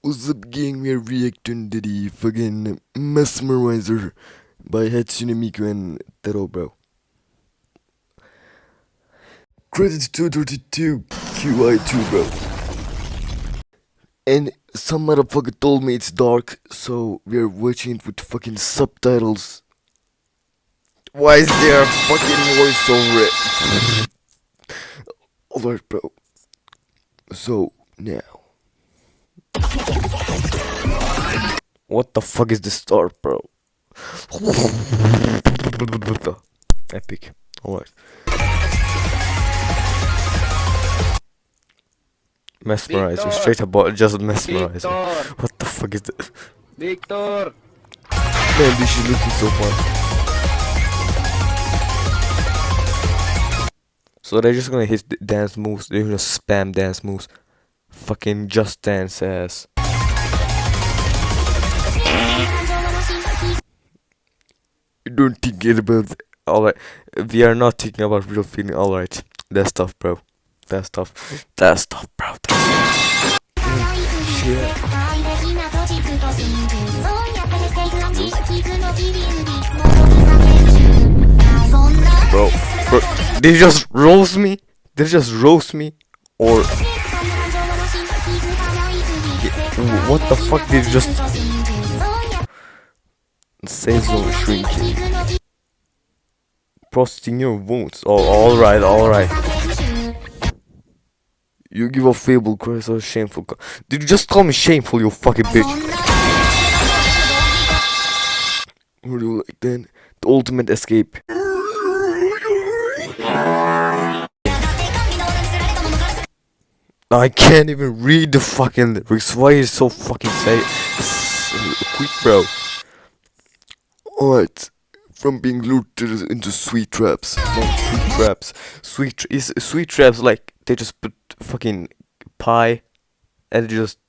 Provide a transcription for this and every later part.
What's up, gang? We are reacting to the fucking Mesmerizer by Hatsune Miku and Tero, bro. Credits 232 QI2, bro. And some motherfucker told me it's dark, so we are watching it with fucking subtitles. Why is there a fucking voice over it? Alright, bro. So, now. What the fuck is this start, bro? Epic. Alright. Mesmerizer. Victor! Straight about just Mesmerizer. Victor! What the fuck is this? Victor! Man, this shit looking so fun. So they're just gonna hit the dance moves. They're gonna spam dance moves. Fucking just dance ass. Don't think it about. Alright, we are not thinking about real feeling. Alright, that's tough, bro. That's tough. That's tough, bro. Shit. Bro, did you just roast me? Did you just roast me? Or what the fuck did you just say? So shrinking, processing your wounds. Oh, alright. You give a fable cry, so shameful. Did you just call me shameful, you fucking bitch? What do you like then? The ultimate escape. I can't even read the fucking lyrics. Why is it so fucking quick, bro? Alright. From being lured into sweet traps. No, sweet traps. Sweet traps like they just put fucking pie and just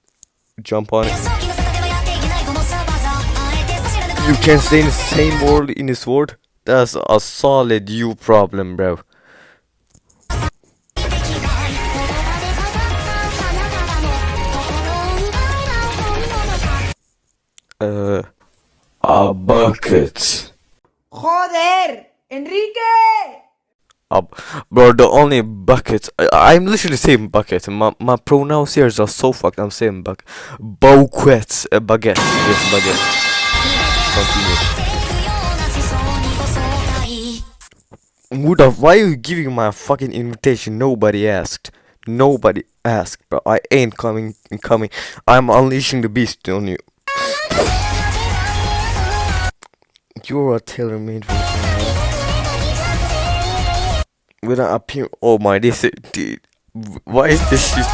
jump on it. You can't stay in the same world in this world? That's a solid you problem, bro. A bucket. Joder, Enrique! Bro, the only bucket. I'm literally saying bucket. My pronouns here are so fucked. I'm saying bucket. Baguette. Baguette. Yes, baguette. Continue. Why are you giving my fucking invitation? Nobody asked. Nobody asked, bro. I ain't coming. I'm unleashing the beast on you. You're a tailor-made version. When I appear, oh my, this dude. Why is this shit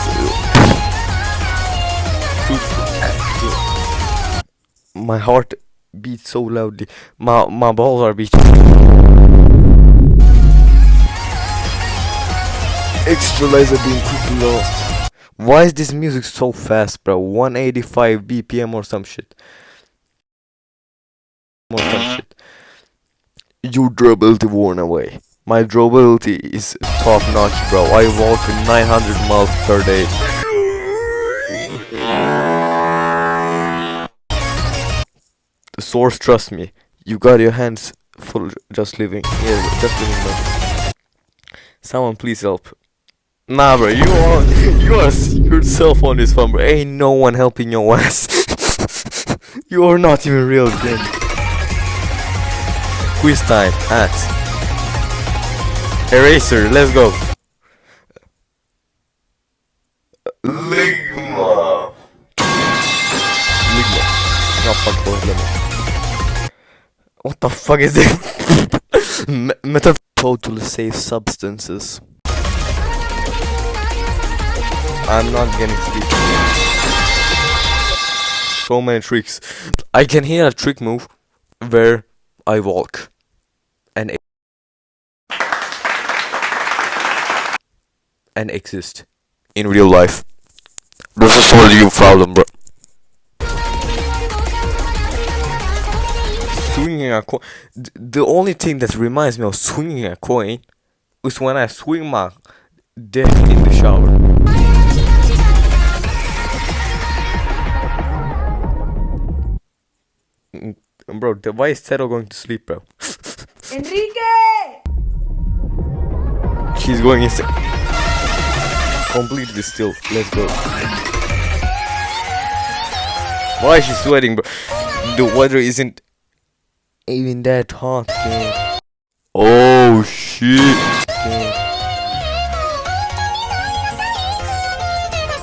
my heart beats so loudly. My balls are beating. Extra laser being quickly lost. Why is this music so fast, bro? 185 BPM or some shit. Your durability worn away. My durability is top notch, bro. I walk 900 miles per day. The source, trust me. You got your hands full just living. Yeah, just living, bro. Someone please help. Nah, bro, you are yourself on this one, bro. Ain't no one helping your ass. You are not even real, again. Quiz time at Eraser, let's go. Ligma. Not fuck. What the fuck is this? Meta totally safe substances. I'm not getting sleep. So many tricks. I can hear a trick move where I walk and exist in real life. This is for you problem, bro. Swinging a coin. The only thing that reminds me of swinging a coin is when I swing my dick in the shower. Bro, why is Tero going to sleep, bro? Enrique! She's going insane. Completely still. Let's go. Why is she sweating, bro? The weather isn't even that hot, man. Oh shit.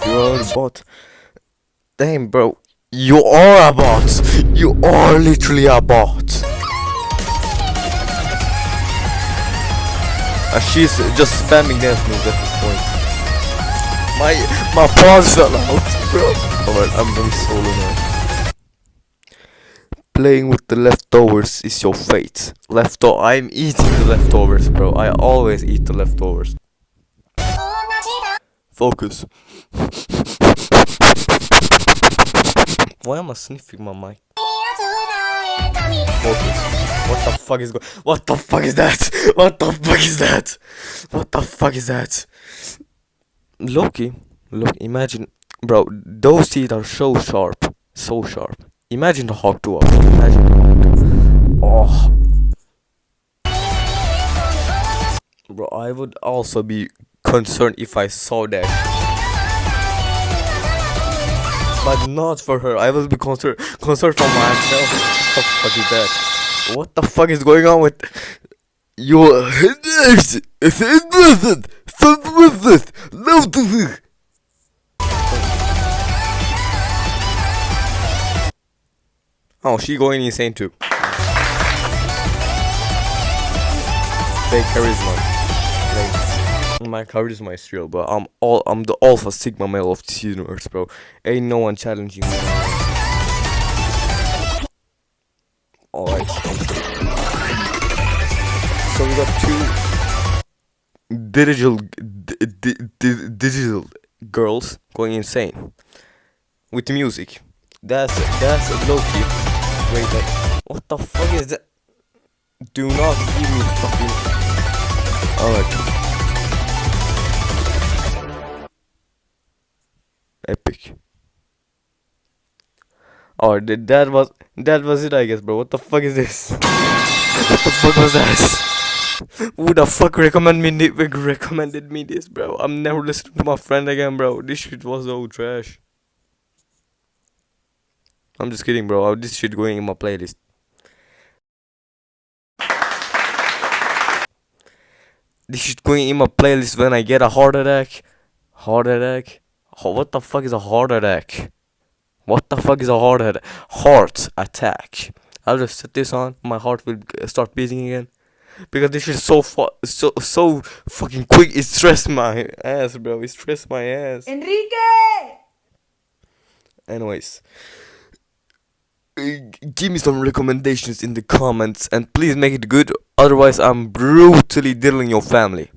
You are a bot. Damn, bro. You are a bot. You are literally a bot. She's just spamming dance moves at this point. My paws fell out, bro. Alright, I'm very solo now. Playing with the leftovers is your fate. I'm eating the leftovers, bro. I always eat the leftovers. Focus. Why am I sniffing my mic? Focus. What the fuck is What the fuck is that? What the fuck is that? What the fuck is that? Loki, look, imagine, bro, those teeth are so sharp. So sharp. Imagine the Hawk 2 up. Imagine the Hawk 2. Oh. Bro, I would also be concerned if I saw that. But not for her. I will be concerned for myself. What the fuck is that? What the fuck is going on with your Oh, she going insane too. Fake charisma. Like, my charisma is real, but I'm the alpha sigma male of this universe, bro. Ain't no one challenging me. Alright. So we got two digital girls going insane with the music. That's low key. Wait, what the fuck is that? Do not give me fucking. Alright. Epic. Alright, that was it, I guess, bro. What the fuck is this? What the fuck was that? Who the fuck recommended me this, bro? I'm never listening to my friend again, bro. This shit was so trash. I'm just kidding, bro. This shit going in my playlist. This shit going in my playlist when I get a heart attack. Heart attack? What the fuck is a heart attack? What the fuck is a heart attack? Heart attack. I'll just set this on. My heart will start beating again. Because this shit is so fucking quick. It stressed my ass, bro. It stressed my ass. Enrique! Anyways. Give me some recommendations in the comments. And please make it good. Otherwise, I'm brutally diddling your family.